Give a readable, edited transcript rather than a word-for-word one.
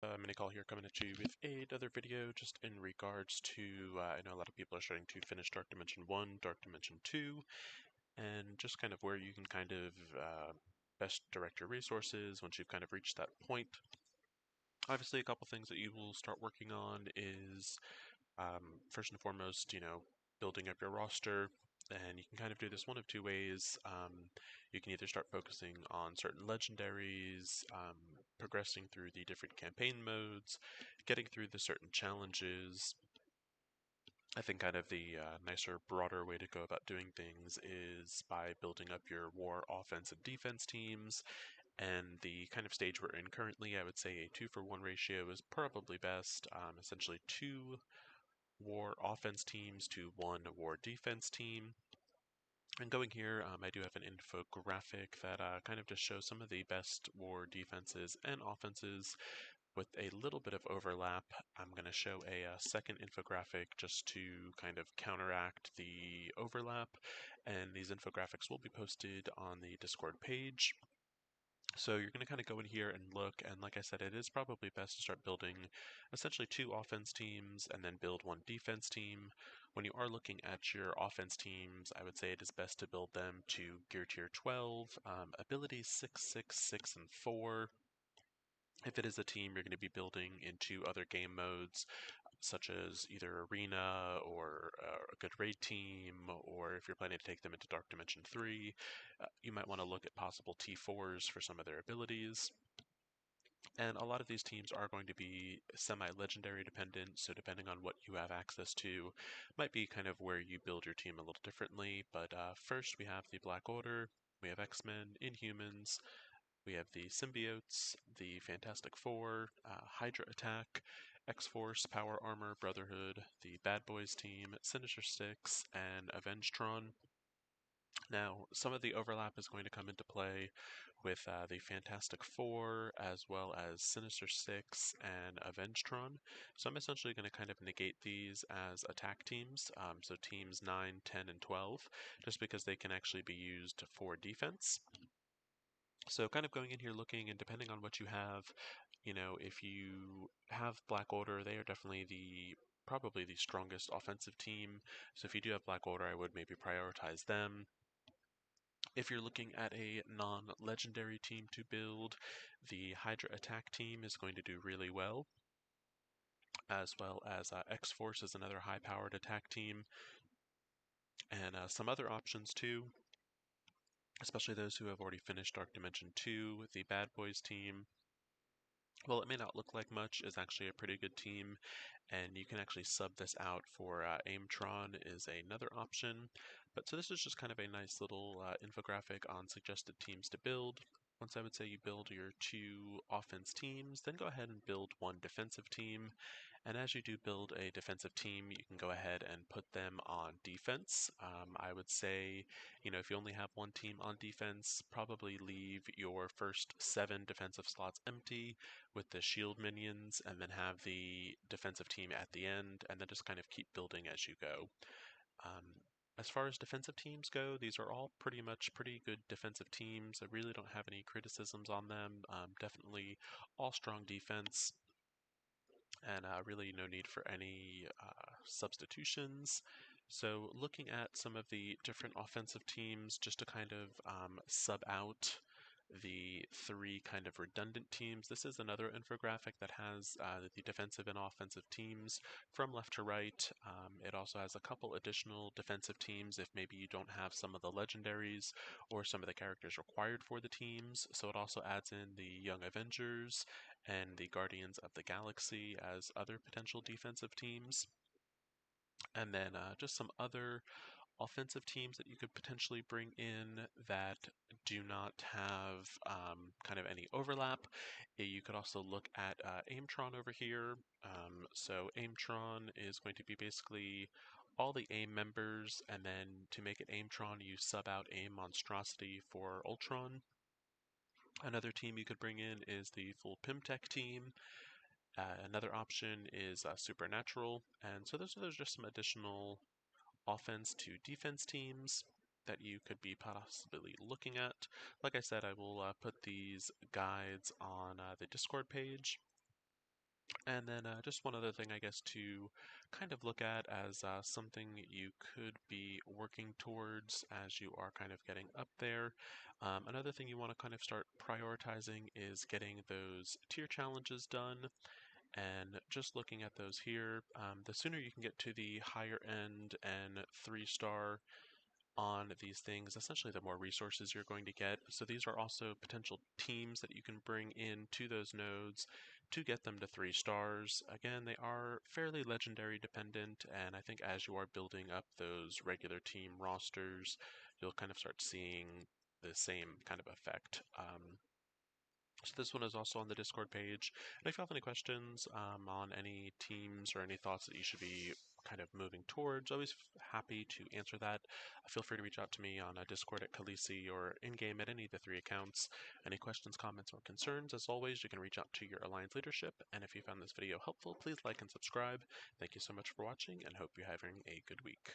Minicall here coming at you with another video just in regards to, I know a lot of people are starting to finish Dark Dimension 1, Dark Dimension 2, and just kind of where you can kind of best direct your resources once you've kind of reached that point. Obviously, a couple things that you will start working on is, first and foremost, building up your roster. And you can kind of do this one of two ways. You can either start focusing on certain legendaries, progressing through the different campaign modes, getting through the certain challenges. I think kind of the nicer, broader way to go about doing things is by building up your war offense and defense teams. And the kind of stage we're in currently, I would say a 2-for-1 ratio is probably best. Essentially, 2 war offense teams to 1 war defense team. And going here, I do have an infographic that kind of just shows some of the best war defenses and offenses with a little bit of overlap. I'm going to show a second infographic just to kind of counteract the overlap, and these infographics will be posted on the Discord page. So you're going to kind of go in here and look, and like I said, it is probably best to start building essentially 2 offense teams and then build 1 defense team. When you are looking at your offense teams, I would say it is best to build them to gear tier 12, abilities 6, 6, 6, and 4. If it is a team you're going to be building into other game modes, such as either Arena or a good raid team, or if you're planning to take them into Dark Dimension 3, you might want to look at possible T4s for some of their abilities. And a lot of these teams are going to be semi-legendary dependent, so depending on what you have access to, might be kind of where you build your team a little differently. But first we have the Black Order, we have X-Men, Inhumans, we have the Symbiotes, the Fantastic Four, Hydra Attack, X-Force, Power Armor, Brotherhood, the Bad Boys team, Sinister Six, and Avengetron. Now, some of the overlap is going to come into play with the Fantastic Four, as well as Sinister Six and Avengetron. So I'm essentially going to kind of negate these as attack teams, so teams 9, 10, and 12, just because they can actually be used for defense. So kind of going in here looking, and depending on what you have, if you have Black Order, they are definitely probably the strongest offensive team. So if you do have Black Order, I would maybe prioritize them. If you're looking at a non-legendary team to build, the Hydra Attack team is going to do really well, as well as X-Force is another high-powered attack team, and some other options too, especially those who have already finished Dark Dimension 2, the Bad Boys team. Well, it may not look like much, is actually a pretty good team, and you can actually sub this out for Aimtron is another option. But so this is just kind of a nice little infographic on suggested teams to build. Once I would say you build your 2 offense teams, then go ahead and build 1 defensive team. And as you do build a defensive team, you can go ahead and put them on defense. I would say, if you only have 1 team on defense, probably leave your first 7 defensive slots empty with the shield minions, and then have the defensive team at the end, and then just kind of keep building as you go. Um, as far as defensive teams go, these are all pretty much pretty good defensive teams. I really don't have any criticisms on them. Definitely all strong defense, and really no need for any substitutions. So looking at some of the different offensive teams, just to kind of sub out the 3 kind of redundant teams. This is another infographic that has the defensive and offensive teams from left to right. It also has a couple additional defensive teams if maybe you don't have some of the legendaries or some of the characters required for the teams. So it also adds in the Young Avengers and the Guardians of the Galaxy as other potential defensive teams. And then just some other offensive teams that you could potentially bring in that do not have kind of any overlap. You could also look at Aimtron over here. So Aimtron is going to be basically all the AIM members, and then to make it Aimtron, you sub out AIM Monstrosity for Ultron. Another team you could bring in is the full Pimtech team. Another option is Supernatural, and so those are just some additional offense to defense teams that you could be possibly looking at. Like I said, I will put these guides on the Discord page. And then just one other thing, I guess, to kind of look at as something you could be working towards as you are kind of getting up there. Another thing you want to kind of start prioritizing is getting those tier challenges done. And just looking at those here, the sooner you can get to the higher end and 3-star on these things, essentially the more resources you're going to get. So these are also potential teams that you can bring in to those nodes to get them to 3 stars. Again, they are fairly legendary dependent, and I think as you are building up those regular team rosters, you'll kind of start seeing the same kind of effect. So this one is also on the Discord page. And if you have any questions on any teams or any thoughts that you should be kind of moving towards, always happy to answer that. Feel free to reach out to me on Discord at Khaleesi or in-game at any of the 3 accounts. Any questions, comments, or concerns, as always, you can reach out to your Alliance leadership. And if you found this video helpful, please like and subscribe. Thank you so much for watching and hope you're having a good week.